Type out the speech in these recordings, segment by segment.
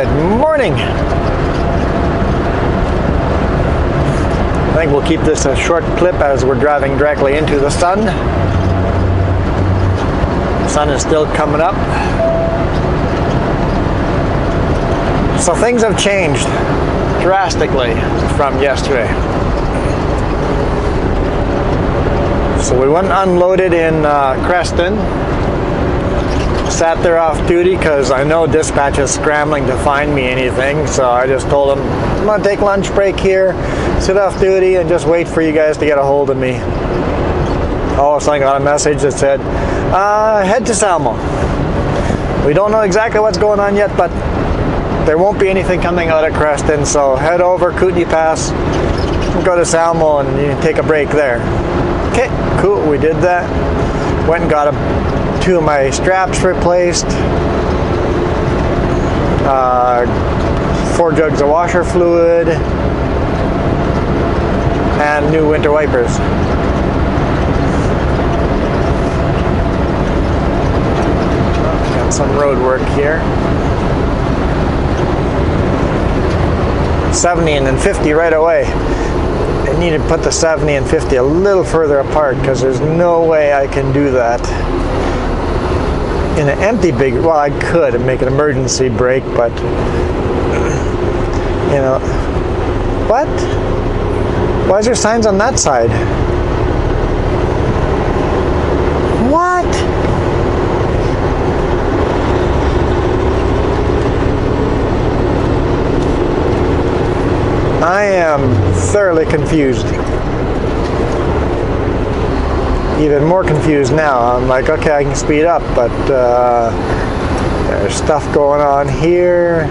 Good morning. I think we'll keep this a short clip as we're driving directly into the sun. The sun is still coming up. So things have changed drastically from yesterday. So we went and unloaded in Creston. Sat there off duty because I know dispatch is scrambling to find me anything, so I just told them I'm going to take lunch break here, sit off duty, and just wait for you guys to get a hold of me. All of a sudden I got a message that said, head to Salmo. We don't know exactly what's going on yet, but there won't be anything coming out of Creston, so head over Kootenai Pass, go to Salmo, and you can take a break there. Okay, cool, we did that. Went and got two of my straps replaced, 4 jugs of washer fluid, and new winter wipers. Got some road work here. 70 and then 50 right away. I need to put the 70 and 50 a little further apart because there's no way I can do that in an empty big. Well, I could and make an emergency brake, but you know what? Why is there signs on that side? What? I am thoroughly confused. Even more confused now. I'm like, okay, I can speed up, but there's stuff going on here.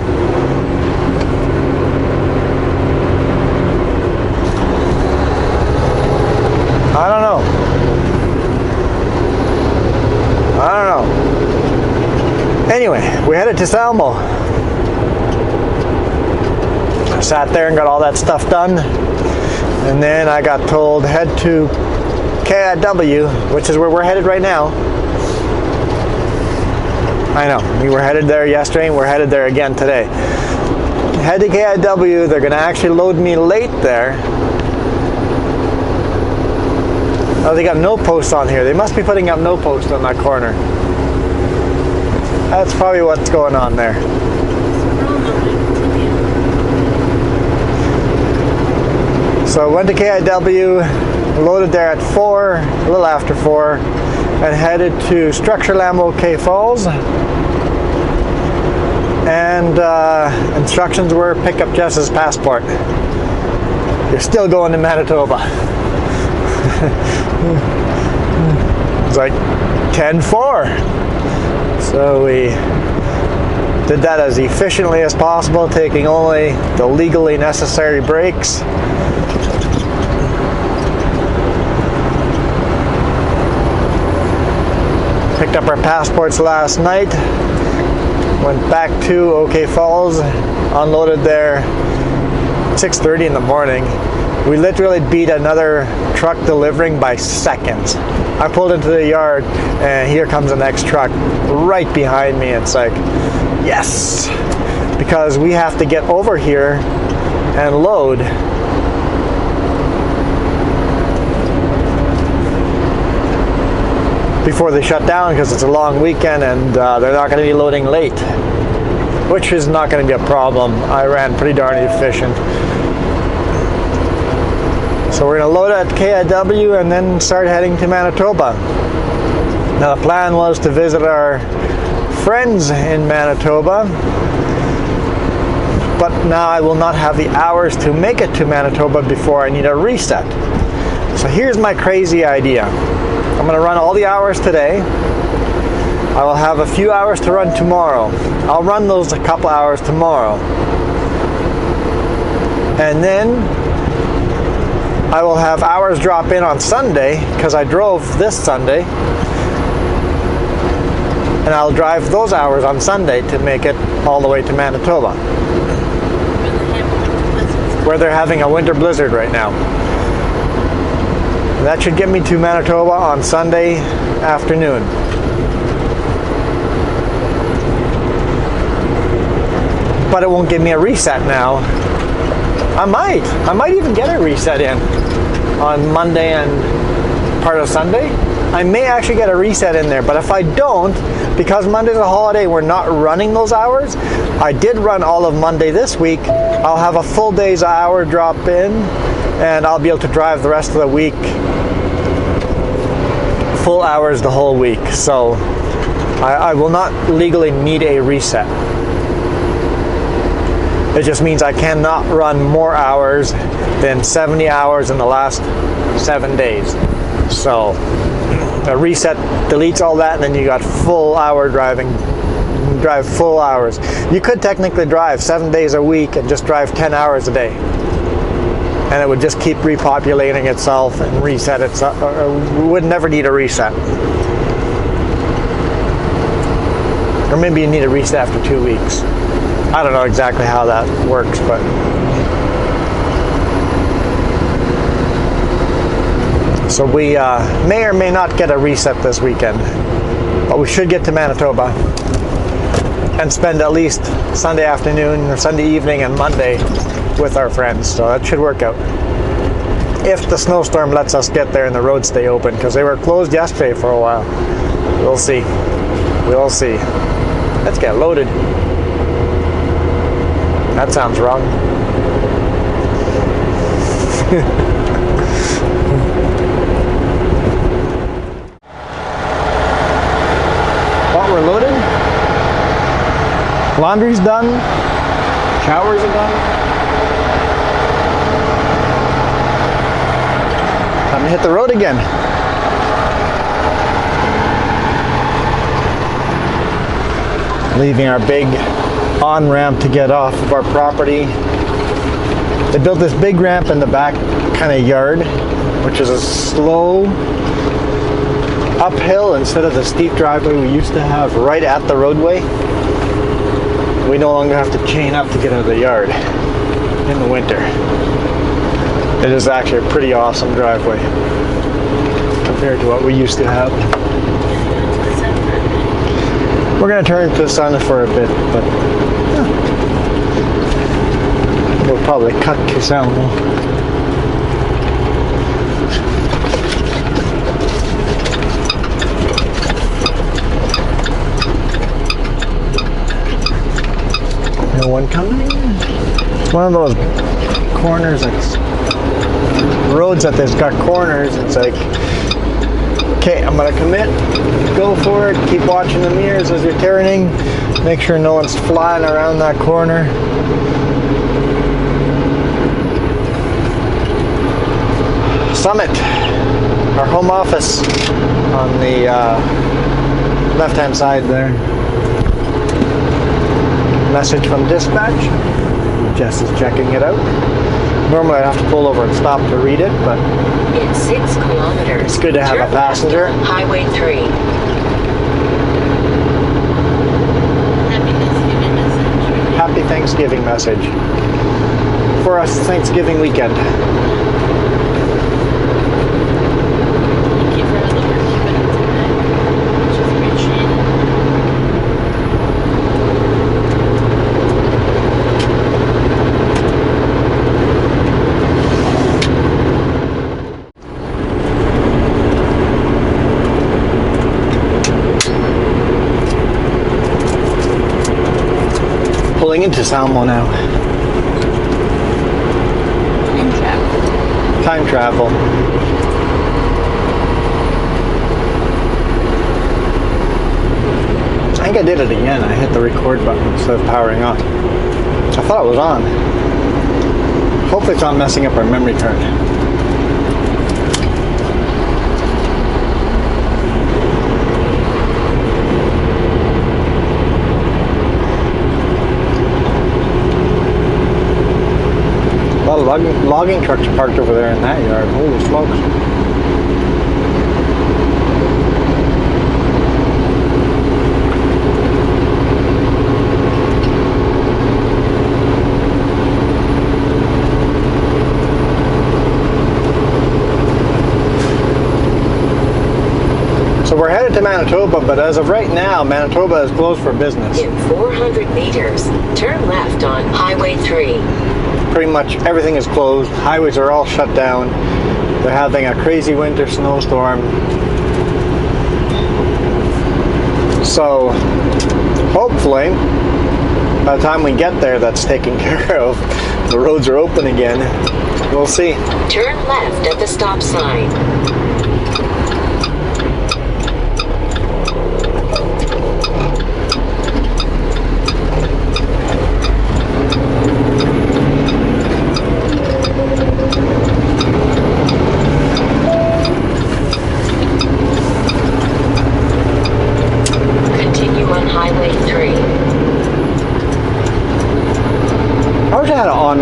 I don't know. Anyway, we headed to Salmo. I sat there and got all that stuff done, and then I got told head to KIW, which is where we're headed right now. I know, we were headed there yesterday and we're headed there again today. Head to KIW, they're going to actually load me late there. Oh, they got no posts on here. They must be putting up no posts on that corner. That's probably what's going on there. So I went to KIW, loaded there at 4, a little after 4, and headed to Structure Lambo K Falls. And instructions were pick up Jess's passport. You're still going to Manitoba. It's like 10:04. So we did that as efficiently as possible, taking only the legally necessary breaks. Picked up our passports last night, went back to OK Falls, unloaded there 6:30 in the morning. We literally beat another truck delivering by seconds. I pulled into the yard and here comes the next truck right behind me. It's like, yes, because we have to get over here and load. Before they shut down because it's a long weekend and they're not going to be loading late, which is not going to be a problem. I ran pretty darn efficient. So we're going to load at KIW and then start heading to Manitoba. Now the plan was to visit our friends in Manitoba, but now I will not have the hours to make it to Manitoba before I need a reset. So here's my crazy idea. I'm going to run all the hours today. I will have a few hours to run tomorrow. I'll run those a couple hours tomorrow. And then I will have hours drop in on Sunday because I drove this Sunday. And I'll drive those hours on Sunday to make it all the way to Manitoba, where they're having a winter blizzard right now. That should get me to Manitoba on Sunday afternoon. but it won't give me a reset now. I might even get a reset in on Monday and part of Sunday. I may actually get a reset in there, but if I don't, because Monday's a holiday, we're not running those hours. I did run all of Monday this week. I'll have a full day's hour drop in, and I'll be able to drive the rest of the week full hours the whole week. So I will not legally need a reset. It just means I cannot run more hours than 70 hours in the last 7 days. So a reset deletes all that, and then you got full hour driving. You can drive full hours. You could technically drive 7 days a week and just drive 10 hours a day. And it would just keep repopulating itself and reset itself. We would never need a reset. Or maybe you need a reset after 2 weeks. I don't know exactly how that works, but so we may or may not get a reset this weekend, but we should get to Manitoba and spend at least Sunday afternoon or Sunday evening and Monday with our friends. So that should work out. If the snowstorm lets us get there and the roads stay open, because they were closed yesterday for a while. We'll see. We'll see. Let's get loaded. That sounds wrong. Well, we're loaded. Laundry's done. Showers are done. Time to hit the road again. Leaving our big on-ramp to get off of our property. They built this big ramp in the back kind of yard, which is a slow uphill instead of the steep driveway we used to have right at the roadway. We no longer have to chain up to get out of the yard in the winter. It is actually a pretty awesome driveway compared to what we used to have. We're going to turn to the sun for a bit, but we'll probably cut to Salmo. No one coming. It's one of those corners, that's roads that there's got corners. It's like, okay, I'm gonna commit, go for it, keep watching the mirrors as you're turning, make sure no one's flying around that corner. Summit, our home office on the left-hand side there. Message from dispatch. Jess is checking it out. Normally I have to pull over and stop to read it, but in 6 kilometers, it's good to have a passenger. Highway 3. Happy Thanksgiving message. For us, Thanksgiving weekend. Pulling into Salmo now. Time travel. I think I did it again. I hit the record button instead of powering on. I thought it was on. Hopefully it's not messing up our memory card. A lot of logging trucks are parked over there in that yard. Holy smokes. So we're headed to Manitoba, but as of right now, Manitoba is closed for business. In 400 meters, turn left on Highway 3. Pretty much everything is closed. Highways are all shut down. They're having a crazy winter snowstorm. So, hopefully, by the time we get there, that's taken care of. The roads are open again. We'll see. Turn left at the stop sign. Continue on Highway 3. I was on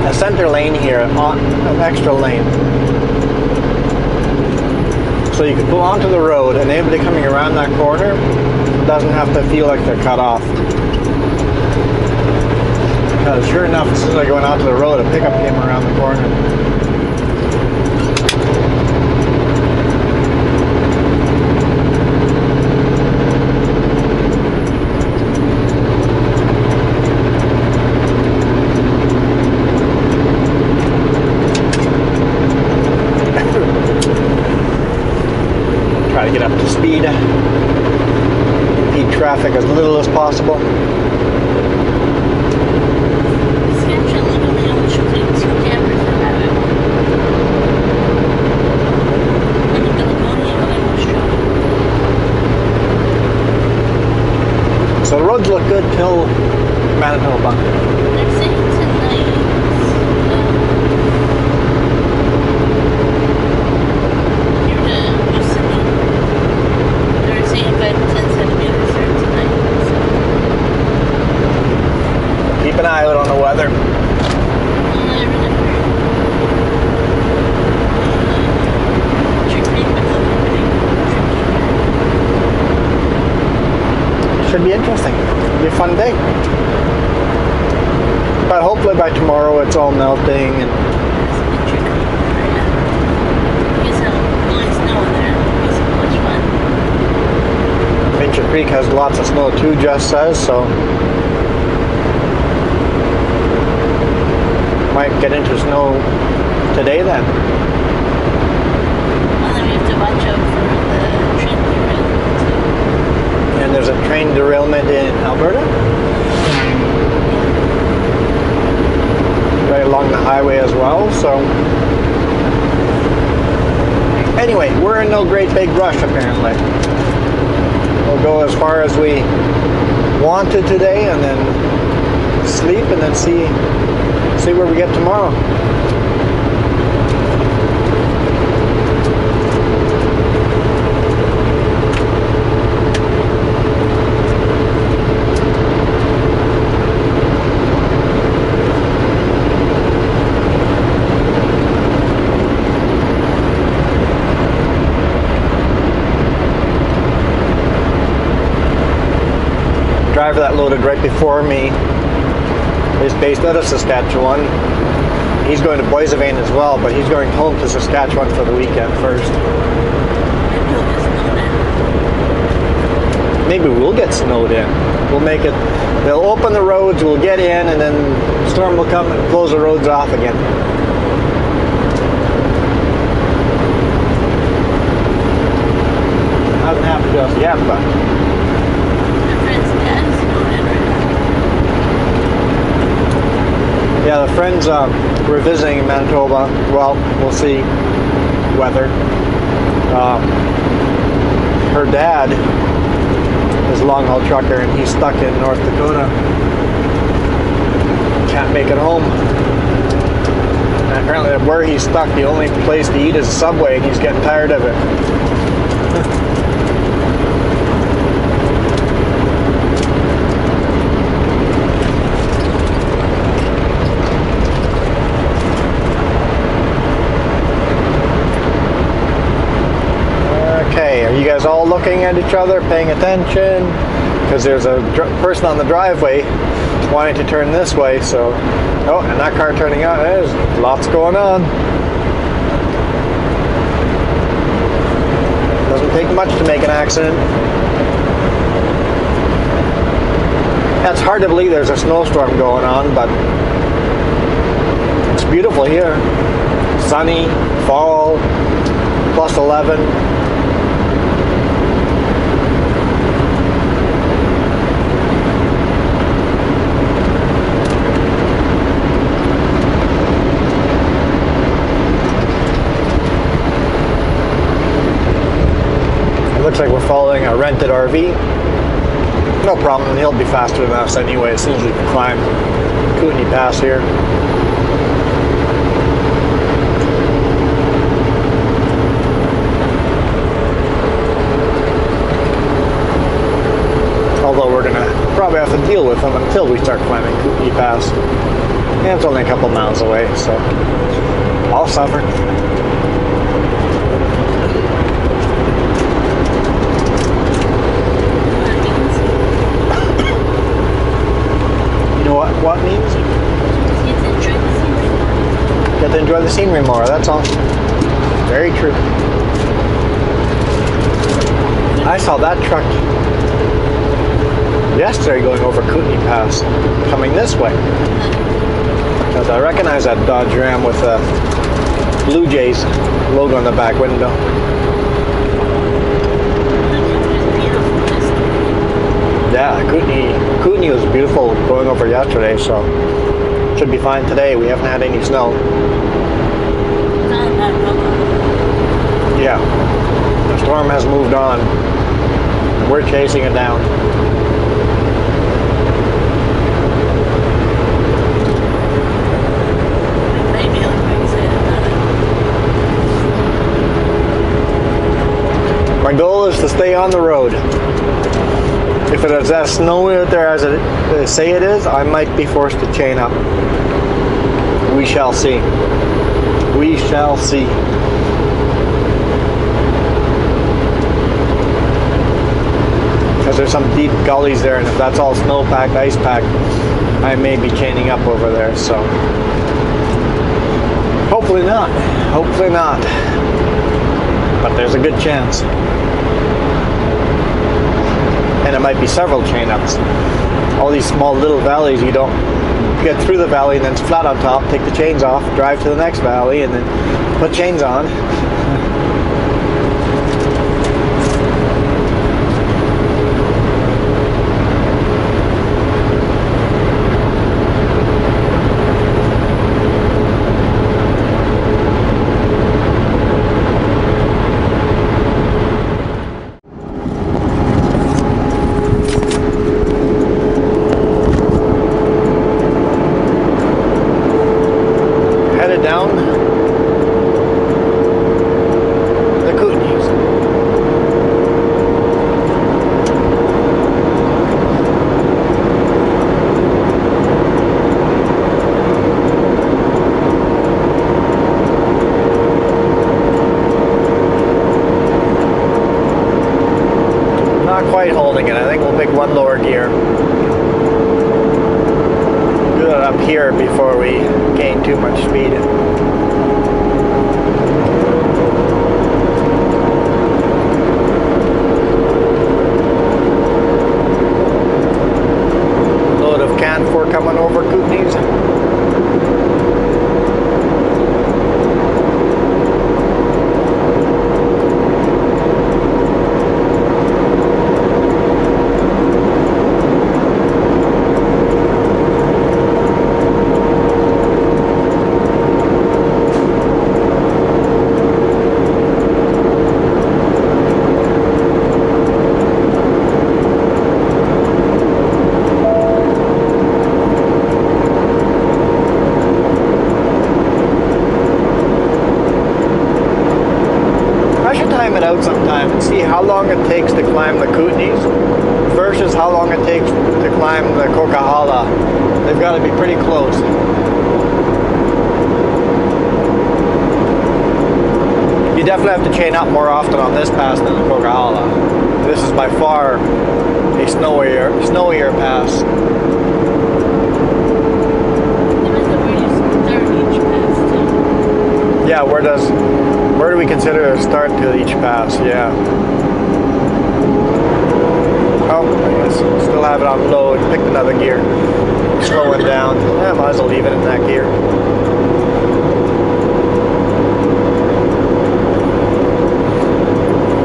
a center lane here, on an extra lane. So you can pull onto the road and anybody coming around that corner doesn't have to feel like they're cut off. Because sure enough, as soon as I go onto the road, a pickup came around the corner. Try to get up to speed, impede traffic as little as possible. Schedule only on shooting 2 cameras in that one in California, one in Australia. So the roads look good till Manitoba. They're saying tonight, near the Yosemite, they're saying 5 to 10 centimeters there tonight. So, Keep an eye out on the weather. I remember. Trick treatment is happening. Should be interesting. Be a fun day. But hopefully by tomorrow it's all melting and Pincher Creek has lots of snow too, Jess says, so might get into snow today then. And there's a train derailment in Alberta, right along the highway as well, so anyway, we're in no great big rush apparently. We'll go as far as we wanted today and then sleep and then see where we get tomorrow. Driver that loaded right before me is based out of Saskatchewan. He's going to Boissevain as well, but he's going home to Saskatchewan for the weekend first. Maybe we'll get snowed in. We'll make it, they'll open the roads, we'll get in, and then the storm will come and close the roads off again. Hasn't happened to us yet, but yeah, the friends we're visiting in Manitoba. Well, we'll see weather. Her dad is a long haul trucker and he's stuck in North Dakota. Can't make it home. And apparently where he's stuck, the only place to eat is a Subway and he's getting tired of it. Okay, are you guys all looking at each other, paying attention? Because there's a person on the driveway wanting to turn this way, so... Oh, and that car turning out, there's lots going on. Doesn't take much to make an accident. It's hard to believe there's a snowstorm going on, but it's beautiful here. Sunny, fall, plus 11. Looks like we're following a rented RV. No problem, he'll be faster than us anyway as soon as we climb Kootenai Pass here. Although we're gonna probably have to deal with him until we start climbing Kootenai Pass. And it's only a couple miles away, so I'll suffer. What means? Get to enjoy the scenery more, that's all. Very true. I saw that truck yesterday going over Kootenai Pass, coming this way. Because I recognize that Dodge Ram with the Blue Jays logo on the back window. Yeah, Kootenai was beautiful going over yesterday, so should be fine today. We haven't had any snow. Yeah, the storm has moved on, and we're chasing it down. My goal is to stay on the road. If it is as snowy out there as they say it is, I might be forced to chain up. We shall see. We shall see. Because there's some deep gullies there, and if that's all snow-packed, ice-packed, I may be chaining up over there, so. Hopefully not. Hopefully not. But there's a good chance. And it might be several chain ups. All these small little valleys, you don't get through the valley and then it's flat on top, take the chains off, drive to the next valley, and then put chains on. Down the Kootenays. Not quite holding it. I think we'll pick one lower gear. Do it up here before we gain too much speed. Coming over Kootenays. Out sometime and see how long it takes to climb the Kootenays versus how long it takes to climb the Coquihalla. They've got to be pretty close. You definitely have to chain up more often on this pass than the Coquihalla. This is by far a snowier pass. There is a really 30-inch pass too. Yeah, where Where do we consider a start to each pass? Yeah. Oh, I guess still have it on low. Picked another gear. Slowing down. Yeah, might as well leave it in that gear.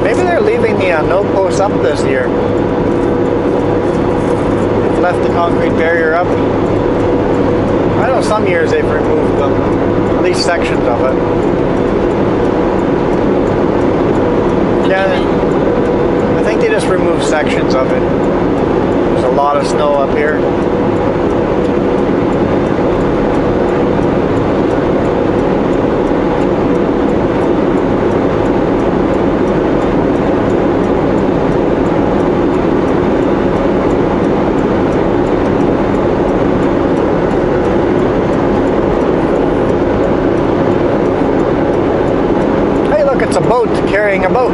Maybe they're leaving the no posts up this year. They've left the concrete barrier up. I know some years they've removed them, at least sections of it. Yeah, I think they just removed sections of it. There's a lot of snow up here. It's a boat carrying a boat.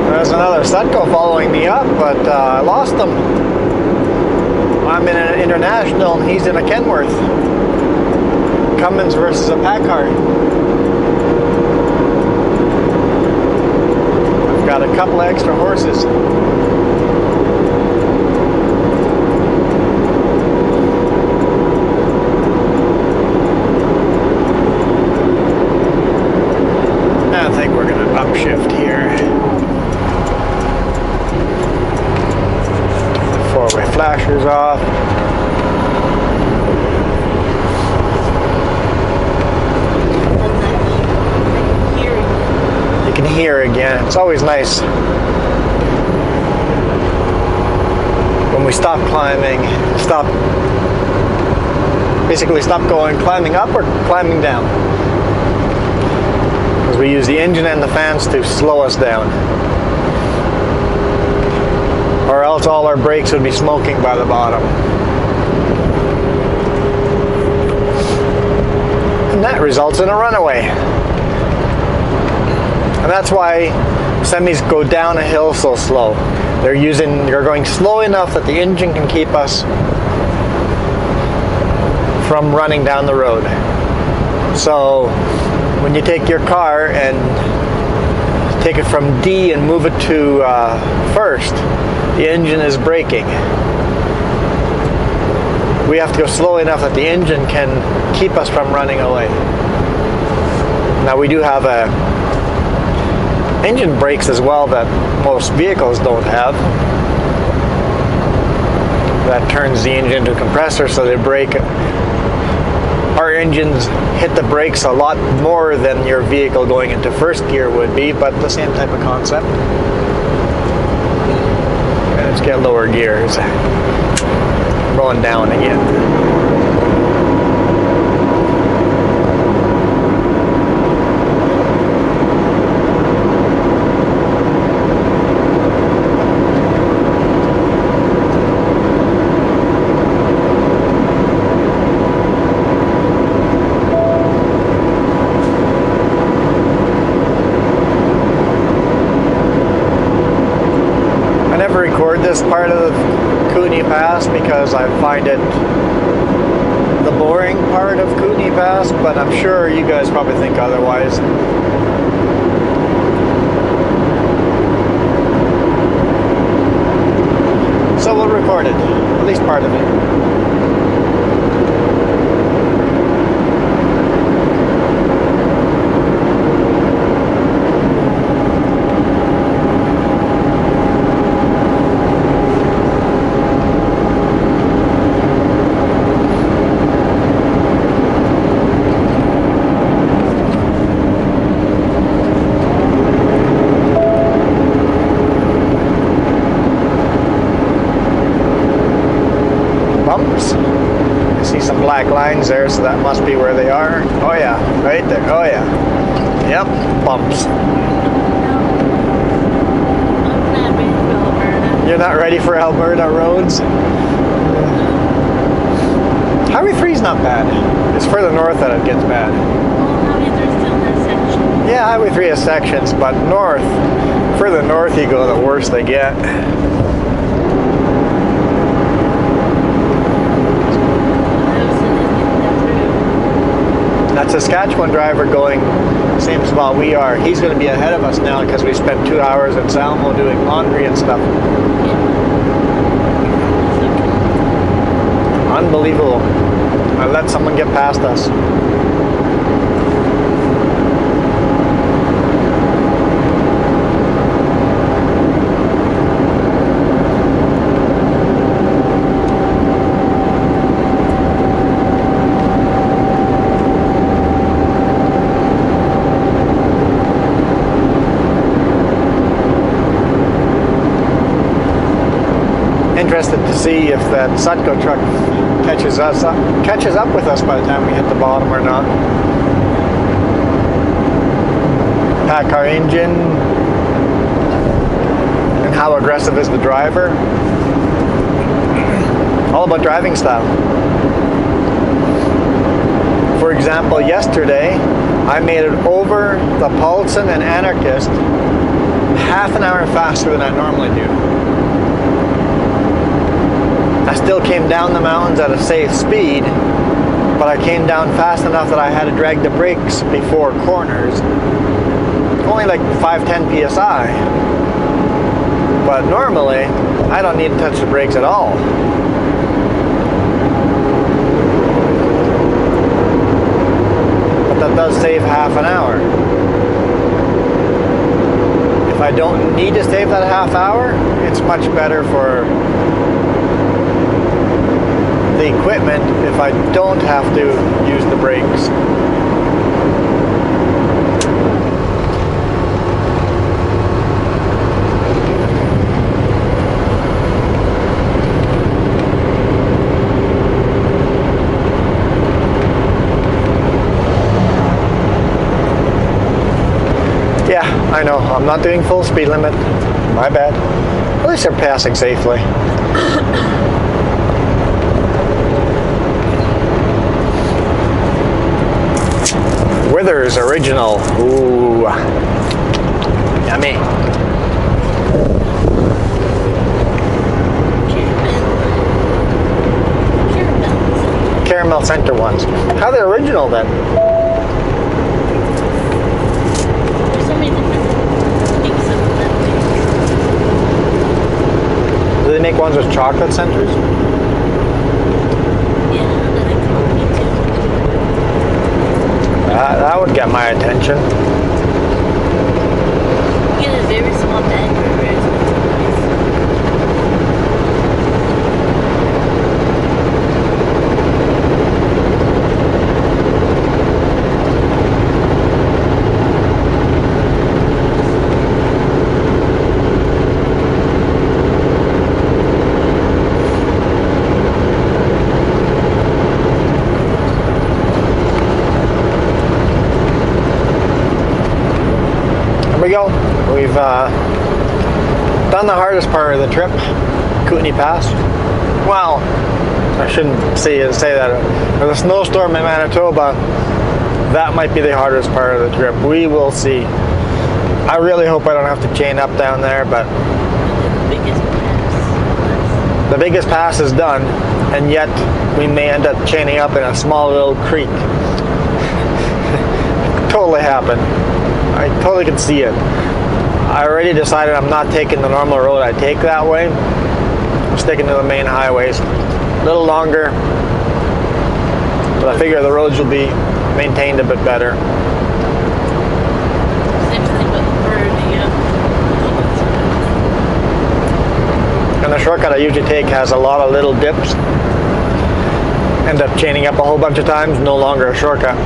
There's another Sutco following me up, but I lost him. I'm in an international and he's in a Kenworth. Cummins versus a Packard. Got a couple extra horses. I think we're going to upshift here. Four-way flashers off. Can hear again. It's always nice when we stop climbing, basically stop going climbing up or climbing down, because we use the engine and the fans to slow us down, or else all our brakes would be smoking by the bottom, and that results in a runaway. And that's why semis go down a hill so slow. They're going slow enough that the engine can keep us from running down the road. So when you take your car and take it from D and move it to first, the engine is braking. We have to go slow enough that the engine can keep us from running away. Now we do have engine brakes as well that most vehicles don't have. That turns the engine to compressor, so they brake. Our engines hit the brakes a lot more than your vehicle going into first gear would be, but the same type of concept. And let's get lower gears. Rolling down again. This part of the Kootenay Pass because I find it the boring part of Kootenay Pass, but I'm sure you guys probably think otherwise. So we'll record it, at least part of it. I see some black lines there, so that must be where they are. Oh yeah, right there. Oh yeah. Yep, bumps. You're not ready for Alberta roads? Highway 3 is not bad. It's further north that it gets bad. Well, I mean, there's Yeah, Highway 3 has sections, but further north you go, the worse they get. That Saskatchewan driver going same spot we are, he's going to be ahead of us now because we spent 2 hours at Salmo doing laundry and stuff. Unbelievable. I let someone get past us. Interested to see if that Sutco truck catches up with us by the time we hit the bottom or not. Pack our engine, and how aggressive is the driver? All about driving style. For example, yesterday I made it over the Paulson and Anarchist half an hour faster than I normally do. I still came down the mountains at a safe speed, but I came down fast enough that I had to drag the brakes before corners. Only like 5-10 psi. But normally, I don't need to touch the brakes at all. But that does save half an hour. If I don't need to save that half hour, it's much better for the equipment if I don't have to use the brakes. Yeah, I know, I'm not doing full speed limit. My bad. At least they're passing safely. Withers Original. Ooh. Yummy. Caramel center ones. How are they original then? There's so many different things of that. Do they make ones with chocolate centers? Yeah, that I call me too. That would get my attention. Get a very small bag for very expensive price. We go. We've done the hardest part of the trip, Kootenay Pass. Well, I shouldn't say that. With a snowstorm in Manitoba, that might be the hardest part of the trip. We will see. I really hope I don't have to chain up down there, but the biggest pass is done, and yet we may end up chaining up in a small little creek. Totally happen. I totally can see it. I already decided I'm not taking the normal road I take that way. I'm sticking to the main highways. A little longer, but I figure the roads will be maintained a bit better. Same thing with burning up. And the shortcut I usually take has a lot of little dips. End up chaining up a whole bunch of times, no longer a shortcut.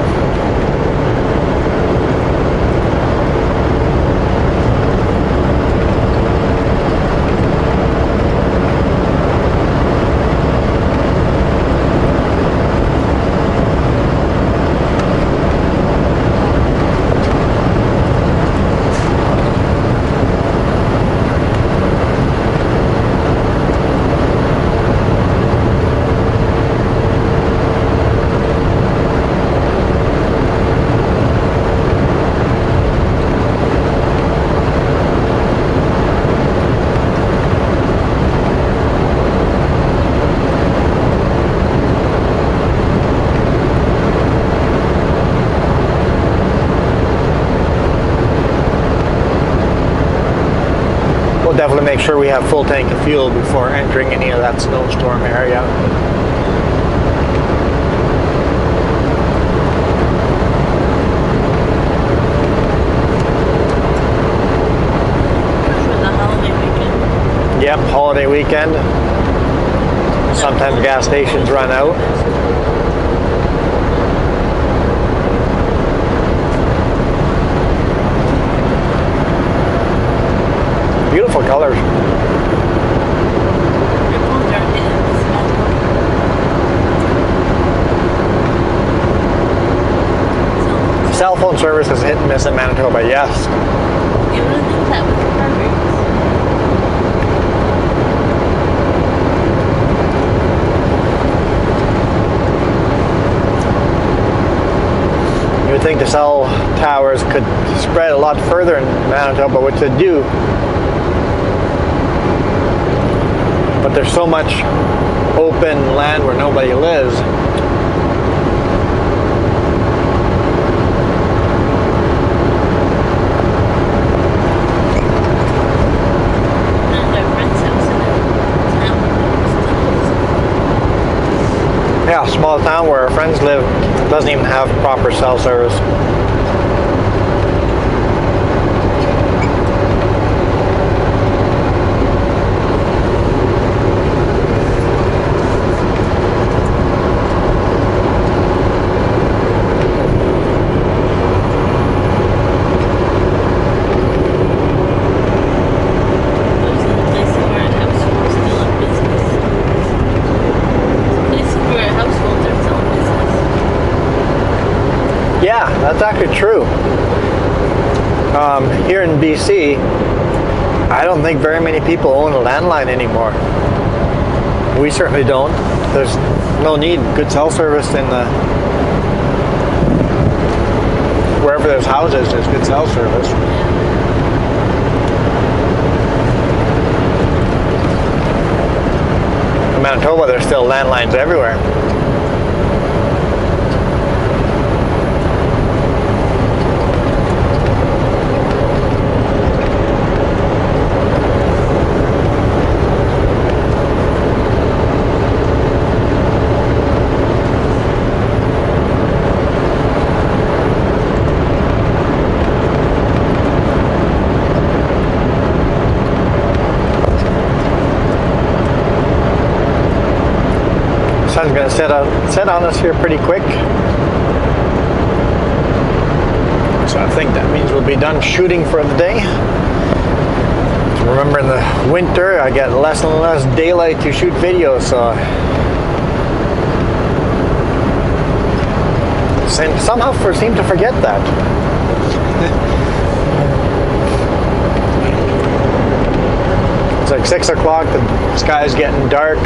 definitely make sure we have full tank of fuel before entering any of that snowstorm area. For the holiday weekend. Yep, holiday weekend. Sometimes gas stations run out. Beautiful colors. Your phones are hitting the small one. Cell phone service is hit and miss in Manitoba, yes. You would think that was perfect. You would think the cell towers could spread a lot further in Manitoba, which they do. But there's so much open land where nobody lives. And our friend's house in a town. Yeah, small town where our friends live doesn't even have proper cell service. Those are the places where a household is still in business. Places where households are still in business. Yeah, that's actually true. Here in BC, I don't think very many people own a landline anymore. We certainly don't. There's no need. Good cell service in the wherever there's houses, there's good cell service. In Manitoba, there's still landlines everywhere. Sun's going to set on us here pretty quick. So I think that means we'll be done shooting for the day. Remember, in the winter, I get less and less daylight to shoot videos, so somehow seem to forget that. It's like 6 o'clock, the sky's getting dark.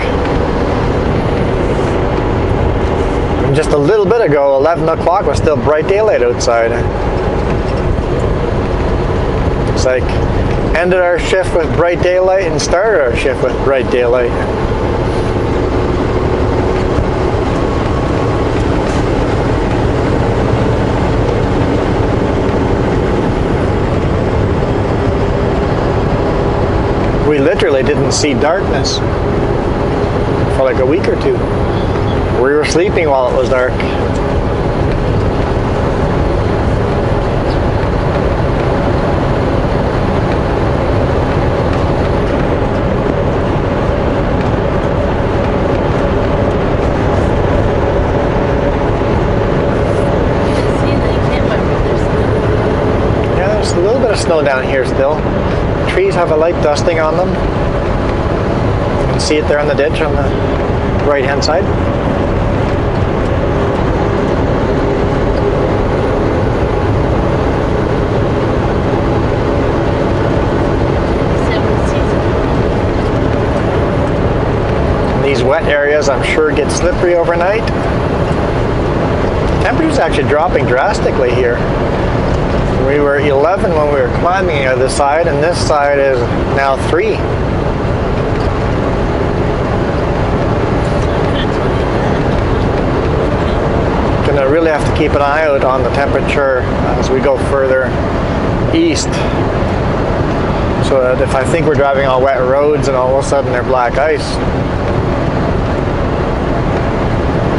And just a little bit ago, 11 o'clock, was still bright daylight outside. It's like ended our shift with bright daylight and started our shift with bright daylight. We literally didn't see darkness for like a week or two. We were sleeping while it was dark. Yeah, there's a little bit of snow down here still. Trees have a light dusting on them. You can see it there on the ditch on the right hand side. These wet areas, I'm sure, get slippery overnight. Temperature's actually dropping drastically here. We were 11 when we were climbing the other side, and this side is now 3. Gonna really have to keep an eye out on the temperature as we go further east. So so that if I think we're driving on wet roads and all of a sudden they're black ice,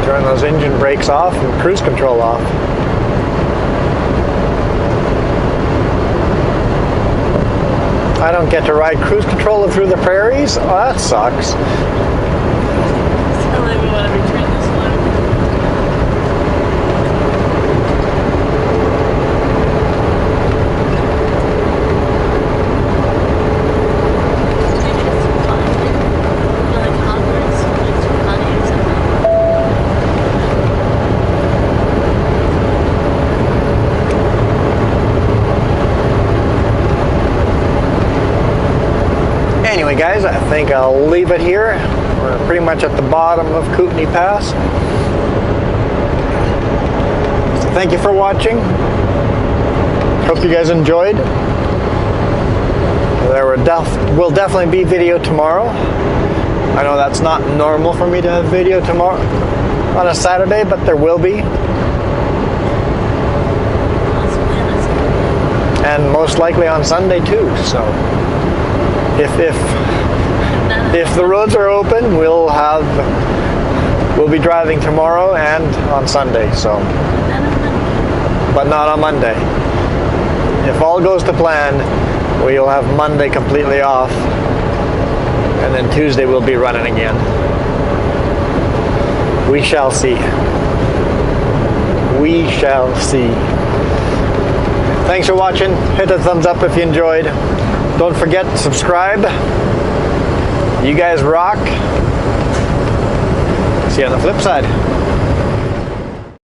turn those engine brakes off and cruise control off. I don't get to ride cruise control through the prairies? Oh, that sucks. Tell everyone to return this one. Maybe it's fun. Like Hogwarts, like Honey or something. Anyway, guys, I think I'll leave it here. We're pretty much at the bottom of Kootenai Pass. So thank you for watching. Hope you guys enjoyed. There will definitely be video tomorrow. I know that's not normal for me to have video tomorrow on a Saturday, but there will be. And most likely on Sunday too. So if the roads are open, we'll be driving tomorrow and on Sunday. So, but not on Monday. If all goes to plan, we'll have Monday completely off, and then Tuesday we'll be running again. We shall see. We shall see. Thanks for watching. Hit the thumbs up if you enjoyed. Don't forget to subscribe. You guys rock. See you on the flip side.